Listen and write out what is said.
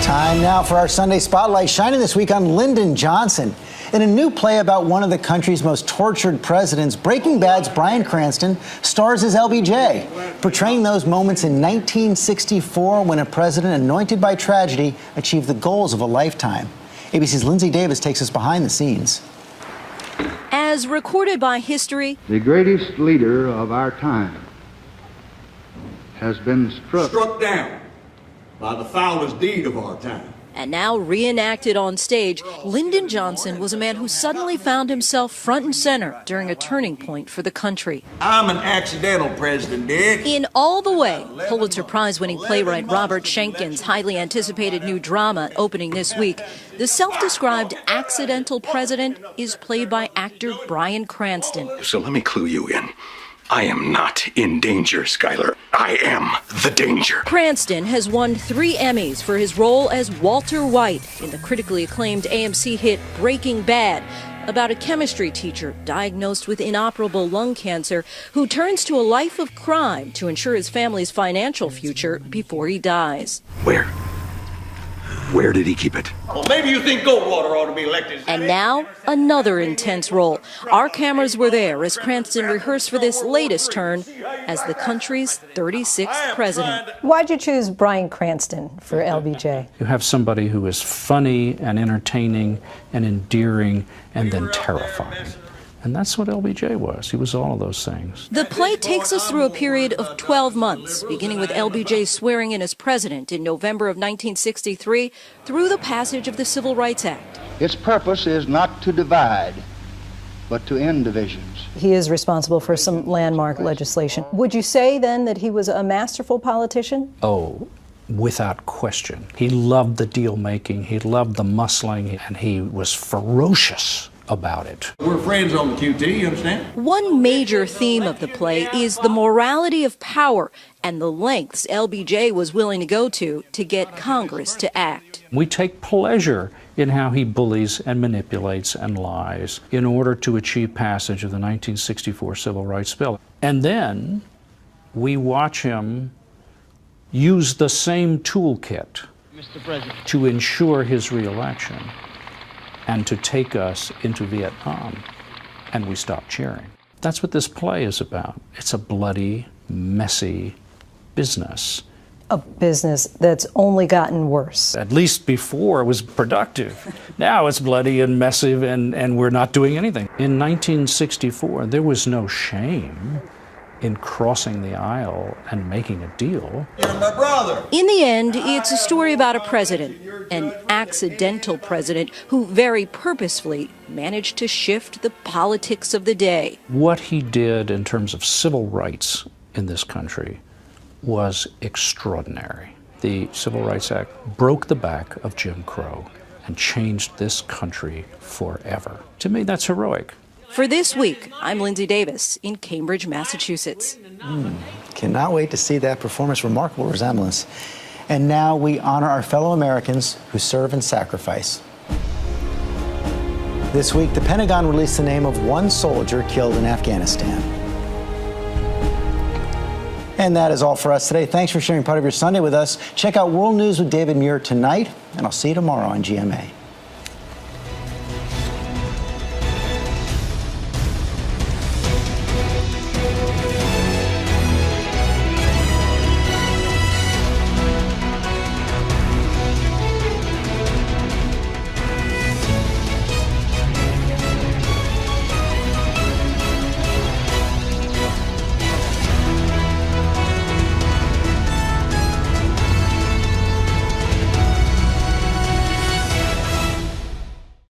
Time now for our Sunday Spotlight, shining this week on Lyndon Johnson. In a new play about one of the country's most tortured presidents, Breaking Bad's Bryan Cranston stars as LBJ, portraying those moments in 1964 when a president anointed by tragedy achieved the goals of a lifetime. ABC's Lindsay Davis takes us behind the scenes. As recorded by history, the greatest leader of our time has been struck down by the foulest deed of our time. And now reenacted on stage, Lyndon Johnson was a man who suddenly found himself front and center during a turning point for the country. I'm an accidental president, Dick. In All the Way, Pulitzer Prize-winning playwright Robert Schenkkan's highly anticipated new drama opening this week, the self-described accidental president is played by actor Bryan Cranston. So let me clue you in. I am not in danger, Skyler. I am the danger. Cranston has won 3 Emmys for his role as Walter White in the critically acclaimed AMC hit Breaking Bad, about a chemistry teacher diagnosed with inoperable lung cancer who turns to a life of crime to ensure his family's financial future before he dies. Where did he keep it? Well, maybe you think Goldwater ought to be elected. And now, another intense role. Our cameras were there as Cranston rehearsed for this latest turn as the country's 36th president. Why'd you choose Bryan Cranston for LBJ? You have somebody who is funny and entertaining and endearing and then terrifying. And that's what LBJ was. He was all of those things. The play takes us through a period of 12 months, beginning with LBJ swearing in as president in November of 1963 through the passage of the Civil Rights Act. Its purpose is not to divide, but to end divisions. He is responsible for some landmark legislation. Would you say then that he was a masterful politician? Oh, without question. He loved the deal making, he loved the muscling, and he was ferocious about it. We're friends on the QT, you understand? One major theme of the play is the morality of power and the lengths LBJ was willing to go to get Congress to act. We take pleasure in how he bullies and manipulates and lies in order to achieve passage of the 1964 Civil Rights Bill. And then we watch him use the same toolkit to ensure his reelection and to take us into Vietnam, and we stop cheering. That's what this play is about. It's a bloody, messy business. A business that's only gotten worse. At least before it was productive. Now it's bloody and messy and we're not doing anything. In 1964, there was no shame in crossing the aisle and making a deal. You're my brother. In the end, it's a story about a president, an accidental president who very purposefully managed to shift the politics of the day. What he did in terms of civil rights in this country was extraordinary. The Civil Rights Act broke the back of Jim Crow and changed this country forever. To me, that's heroic. For this week, I'm Lindsay Davis in Cambridge, Massachusetts. Cannot wait to see that performance. Remarkable resemblance. And now we honor our fellow Americans who serve and sacrifice. This week, the Pentagon released the name of one soldier killed in Afghanistan. And that is all for us today. Thanks for sharing part of your Sunday with us. Check out World News with David Muir tonight, and I'll see you tomorrow on GMA.